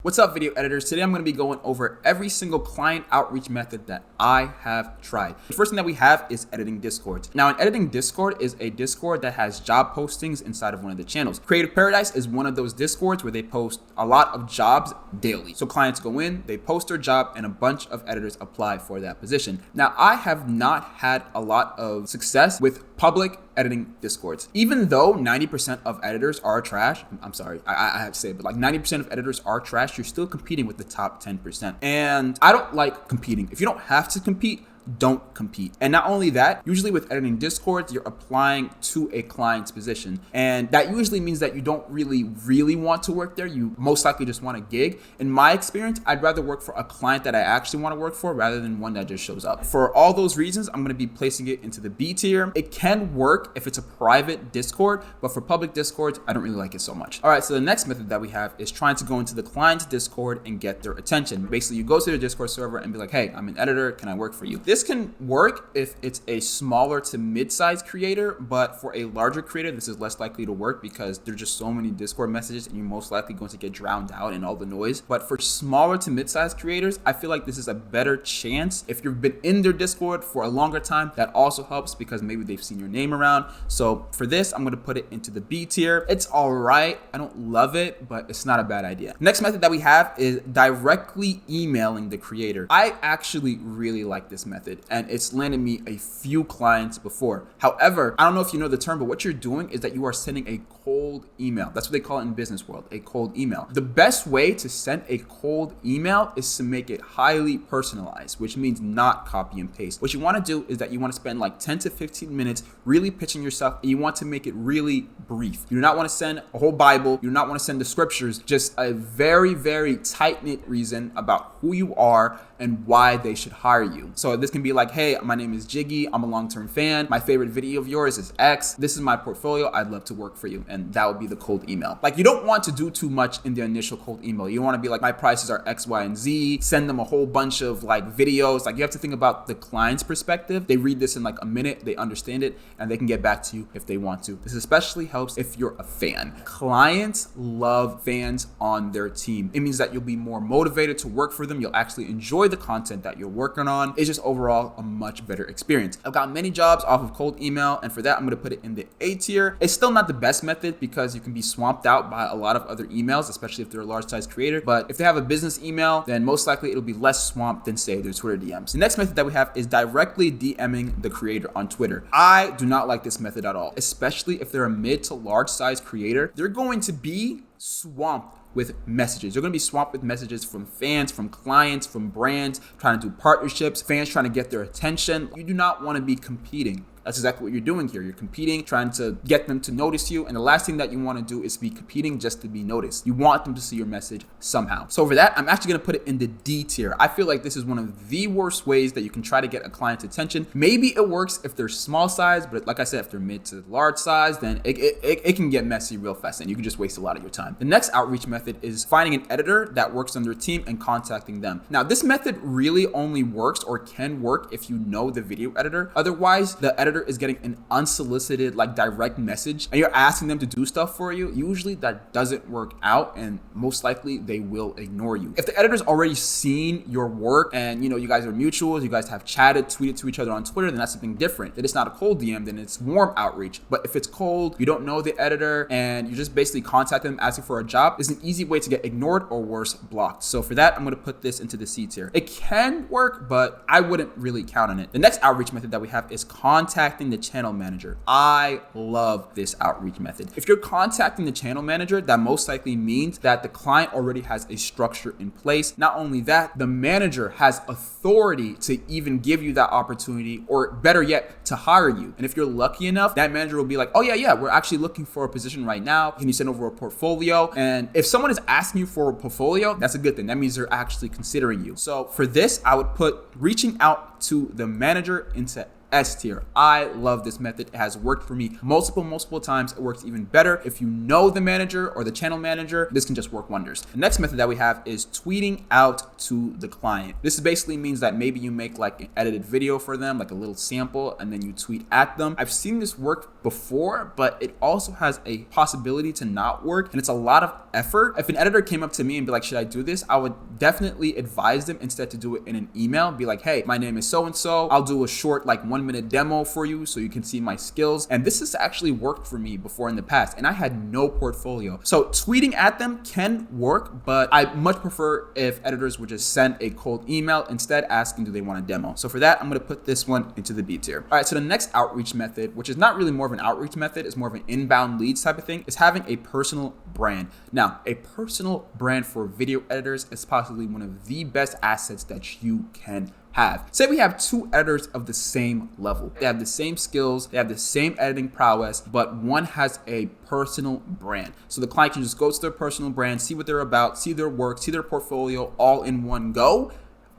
What's up, video editors? Today I'm going to be going over every single client outreach method that I have tried. The first thing that we have is editing Discords. Now, an editing Discord is a Discord that has job postings inside of one of the channels. Creative Paradise is one of those Discords where they post a lot of jobs daily. So clients go in, they post their job, and a bunch of editors apply for that position. Now, I have not had a lot of success with public editing Discords. Even though 90% of editors are trash, I'm sorry, I have to say it, but like 90% of editors are trash, you're still competing with the top 10%. And I don't like competing. If you don't have to compete, don't compete. And not only that, usually with editing Discords, you're applying to a client's position. And that usually means that you don't really want to work there. You most likely just want a gig. In my experience, I'd rather work for a client that I actually want to work for rather than one that just shows up. For all those reasons, I'm going to be placing it into the B tier. It can work if it's a private Discord, but for public Discords, I don't really like it so much. All right, so the next method that we have is trying to go into the client's Discord and get their attention. Basically, you go to their Discord server and be like, hey, I'm an editor. Can I work for you? This can work if it's a smaller to mid-sized creator, but for a larger creator, this is less likely to work because there's just so many Discord messages and you're most likely going to get drowned out in all the noise. But for smaller to mid-sized creators, I feel like this is a better chance. If you've been in their Discord for a longer time, that also helps because maybe they've seen your name around. So for this, I'm going to put it into the B tier. It's all right. I don't love it, but it's not a bad idea. Next method that we have is directly emailing the creator. I actually really like this method, and it's landed me a few clients before. However, I don't know if you know the term, but what you're doing is that you are sending a cold email. That's what they call it in business world, a cold email. The best way to send a cold email is to make it highly personalized, which means not copy and paste. What you want to do is that you want to spend like 10 to 15 minutes really pitching yourself, and you want to make it really brief. You do not want to send a whole Bible. You do not want to send the scriptures, just a very tight-knit reason about who you are and why they should hire you. So this can be like, hey, my name is Jiggy. I'm a long-term fan. My favorite video of yours is X. This is my portfolio. I'd love to work for you. And that would be the cold email. Like, you don't want to do too much in the initial cold email. You want to be like, my prices are X, Y, and Z. Send them a whole bunch of like videos. Like, you have to think about the client's perspective. They read this in like a minute, they understand it, and they can get back to you if they want to. This especially helps if you're a fan. Clients love fans on their team. It means that you'll be more motivated to work for them. You'll actually enjoy the content that you're working on. It's just overall a much better experience. I've got many jobs off of cold email, and for that, I'm going to put it in the A tier. It's still not the best method because you can be swamped out by a lot of other emails, especially if they're a large size creator. But if they have a business email, then most likely it'll be less swamped than, say, their Twitter DMs. The next method that we have is directly DMing the creator on Twitter. I do not like this method at all, especially if they're a mid to large size creator. They're going to be swamped with messages. You're going to be swamped with messages from fans, from clients, from brands, trying to do partnerships, fans trying to get their attention. You do not want to be competing. That's exactly what you're doing here. You're competing, trying to get them to notice you. And the last thing that you want to do is be competing just to be noticed. You want them to see your message somehow. So for that, I'm actually going to put it in the D tier. I feel like this is one of the worst ways that you can try to get a client's attention. Maybe it works if they're small size, but like I said, if they're mid to large size, then it can get messy real fast and you can just waste a lot of your time. The next outreach method is finding an editor that works on their team and contacting them. Now, this method really only works or can work if you know the video editor. Otherwise, the editor is getting an unsolicited like direct message and you're asking them to do stuff for you. Usually that doesn't work out, and most likely they will ignore you. If the editor's already seen your work and you guys are mutuals, you guys have chatted, tweeted to each other on Twitter, then that's something different. If it's not a cold DM, then it's warm outreach. But if it's cold, you don't know the editor, and you just basically contact them asking for a job, it's an easy way to get ignored or worse, blocked. So for that, I'm going to put this into the C tier. It can work, but I wouldn't really count on it. The next outreach method that we have is contacting the channel manager. I love this outreach method. If you're contacting the channel manager, that most likely means that the client already has a structure in place. Not only that, the manager has authority to even give you that opportunity, or better yet, to hire you. And if you're lucky enough, that manager will be like, oh yeah, we're actually looking for a position right now. Can you send over a portfolio? And if someone is asking you for a portfolio, that's a good thing. That means they're actually considering you. So for this, I would put reaching out to the manager into S tier. I love this method. It has worked for me multiple times. It works even better if you know the manager or the channel manager. This can just work wonders. The next method that we have is tweeting out to the client. This basically means that maybe you make like an edited video for them, like a little sample, and then you tweet at them. I've seen this work before, but it also has a possibility to not work, and it's a lot of effort. If an editor came up to me and be like, should I do this? I would definitely advise them instead to do it in an email. Be like, hey, my name is so-and-so. I'll do a short like 1-minute demo for you so you can see my skills. And this has actually worked for me before in the past, and I had no portfolio. So tweeting at them can work, but I much prefer if editors would just send a cold email instead asking, do they want a demo? So for that, I'm gonna put this one into the B tier. All right, so the next outreach method, which is not really more of an outreach method, it's more of an inbound leads type of thing, is having a personal brand. Now, a personal brand for video editors is possibly one of the best assets that you can have. Say we have two editors of the same level. They have the same skills, they have the same editing prowess, but one has a personal brand. So the client can just go to their personal brand, see what they're about, see their work, see their portfolio all in one go.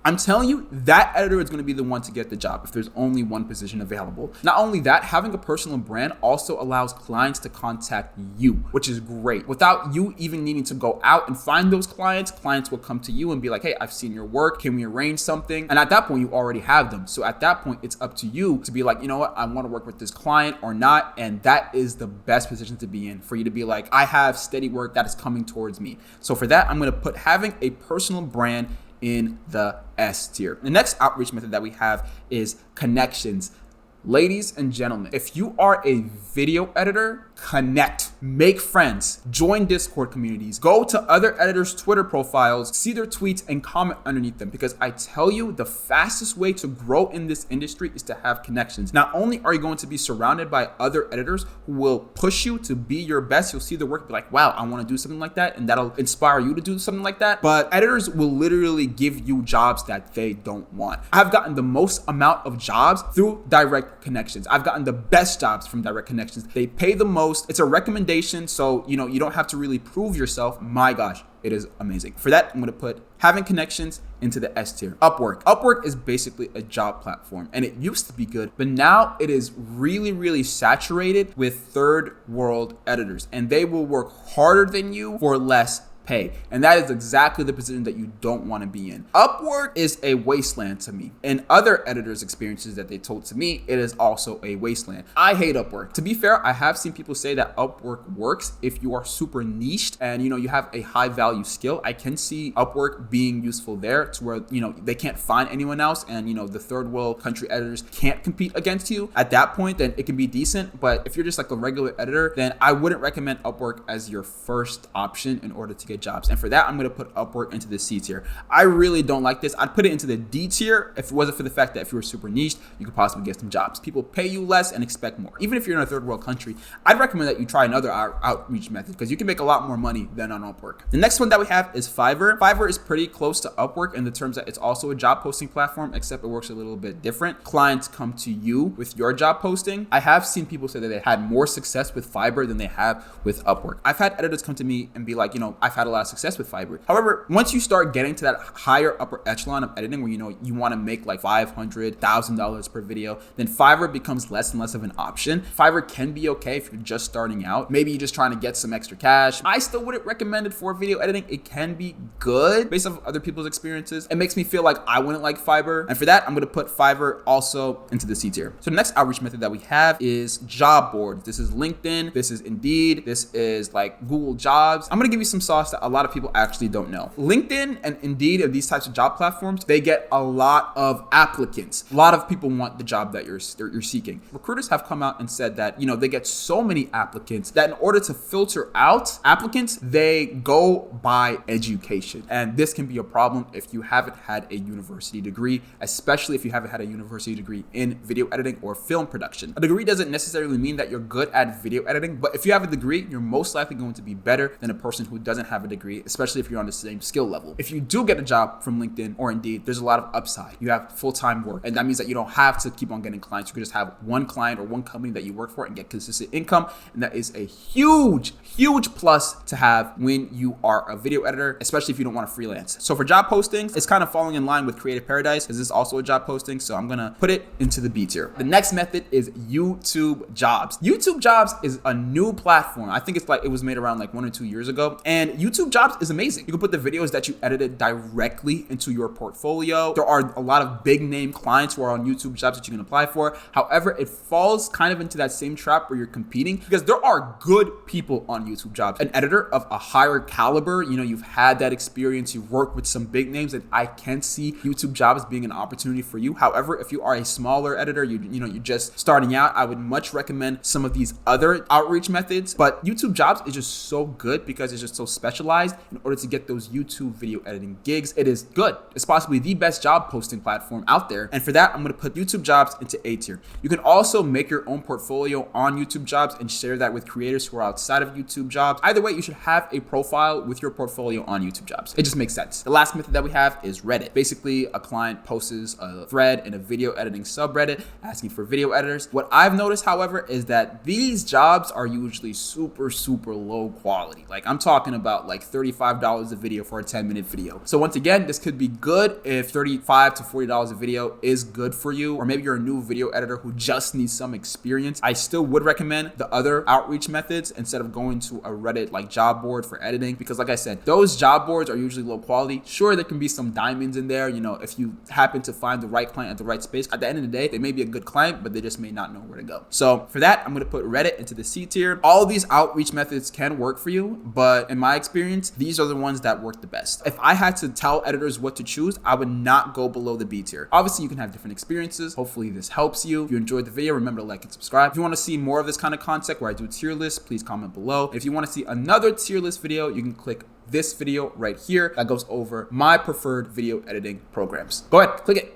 I'm telling you, that editor is going to be the one to get the job if there's only one position available. Not only that, having a personal brand also allows clients to contact you, which is great. Without you even needing to go out and find those clients, clients will come to you and be like, hey, I've seen your work. Can we arrange something? And at that point, you already have them. So at that point, it's up to you to be like, you know what, I want to work with this client or not. And that is the best position to be in, for you to be like, I have steady work that is coming towards me. So for that, I'm going to put having a personal brand in the S tier. The next outreach method that we have is connections. Ladies and gentlemen, if you are a video editor, connect, make friends, join Discord communities, go to other editors' Twitter profiles, see their tweets and comment underneath them, because I tell you, the fastest way to grow in this industry is to have connections. Not only are you going to be surrounded by other editors who will push you to be your best, you'll see their work, be like, wow, I want to do something like that, and that'll inspire you to do something like that, but editors will literally give you jobs that they don't want. I've gotten the most amount of jobs through direct connections. I've gotten the best jobs from direct connections. They pay the most. It's a recommendation, so you don't have to really prove yourself. My gosh, it is amazing. For that, I'm going to put having connections into the S tier. Upwork is basically a job platform, and it used to be good, but now it is really saturated with third world editors, and they will work harder than you for less pay. And that is exactly the position that you don't want to be in. Upwork is a wasteland to me. In other editors' experiences that they told to me, it is also a wasteland. I hate Upwork. To be fair, I have seen people say that Upwork works if you are super niched and you have a high value skill. I can see Upwork being useful there to where they can't find anyone else, and the third world country editors can't compete against you. At that point, then it can be decent. But if you're just like a regular editor, then I wouldn't recommend Upwork as your first option in order to get jobs. And for that, I'm going to put Upwork into the C tier. I really don't like this. I'd put it into the D tier if it wasn't for the fact that if you were super niched, you could possibly get some jobs. People pay you less and expect more. Even if you're in a third world country, I'd recommend that you try another outreach method, because you can make a lot more money than on Upwork. The next one that we have is Fiverr. Fiverr is pretty close to Upwork in the terms that it's also a job posting platform, except it works a little bit different. Clients come to you with your job posting. I have seen people say that they had more success with Fiverr than they have with Upwork. I've had editors come to me and be like, I've had a lot of success with Fiverr. However, once you start getting to that higher upper echelon of editing where you want to make like $500,000 per video, then Fiverr becomes less and less of an option. Fiverr can be okay if you're just starting out. Maybe you're just trying to get some extra cash. I still wouldn't recommend it for video editing. It can be good based off other people's experiences. It makes me feel like I wouldn't like Fiverr. And for that, I'm going to put Fiverr also into the C tier. So the next outreach method that we have is job boards. This is LinkedIn. This is Indeed. This is like Google Jobs. I'm going to give you some sauce that a lot of people actually don't know. LinkedIn and Indeed and these types of job platforms, they get a lot of applicants. A lot of people want the job that you're seeking. Recruiters have come out and said that, they get so many applicants that in order to filter out applicants, they go by education. And this can be a problem if you haven't had a university degree, especially if you haven't had a university degree in video editing or film production. A degree doesn't necessarily mean that you're good at video editing, but if you have a degree, you're most likely going to be better than a person who doesn't have have a degree, especially if you're on the same skill level. If you do get a job from LinkedIn or Indeed, there's a lot of upside. You have full-time work, and that means that you don't have to keep on getting clients. You can just have one client or one company that you work for and get consistent income, and that is a huge plus to have when you are a video editor, especially if you don't want to freelance. So for job postings, it's kind of falling in line with Creative Paradise because this is also a job posting, so I'm gonna put it into the B tier. The next method is YouTube Jobs. YouTube Jobs is a new platform. I think it was made around like 1 or 2 years ago, and YouTube Jobs is amazing. You can put the videos that you edited directly into your portfolio. There are a lot of big name clients who are on YouTube Jobs that you can apply for. However, it falls kind of into that same trap where you're competing because there are good people on YouTube Jobs. An editor of a higher caliber, you've had that experience, you've worked with some big names, and I can see YouTube Jobs being an opportunity for you. However, if you are a smaller editor, you're just starting out, I would much recommend some of these other outreach methods. But YouTube Jobs is just so good because it's just so specialized in order to get those YouTube video editing gigs. It is good. It's possibly the best job posting platform out there. And for that, I'm going to put YouTube Jobs into A tier. You can also make your own portfolio on YouTube Jobs and share that with creators who are outside of YouTube Jobs. Either way, you should have a profile with your portfolio on YouTube Jobs. It just makes sense. The last method that we have is Reddit. Basically, a client posts a thread in a video editing subreddit asking for video editors. What I've noticed, however, is that these jobs are usually super low quality. Like I'm talking about like $35 a video for a 10-minute video. So once again, this could be good if $35 to $40 a video is good for you, or maybe you're a new video editor who just needs some experience. I still would recommend the other outreach methods instead of going to a Reddit like job board for editing, because like I said, those job boards are usually low quality. Sure, there can be some diamonds in there, if you happen to find the right client at the right space. At the end of the day, they may be a good client, but they just may not know where to go. So for that, I'm going to put Reddit into the C tier. All of these outreach methods can work for you, but in my experience, these are the ones that work the best. If I had to tell editors what to choose, I would not go below the B tier. Obviously, you can have different experiences. Hopefully this helps you. If you enjoyed the video, remember to like and subscribe. If you want to see more of this kind of content where I do tier lists, please comment below. If you want to see another tier list video, you can click this video right here that goes over my preferred video editing programs. Go ahead, click it.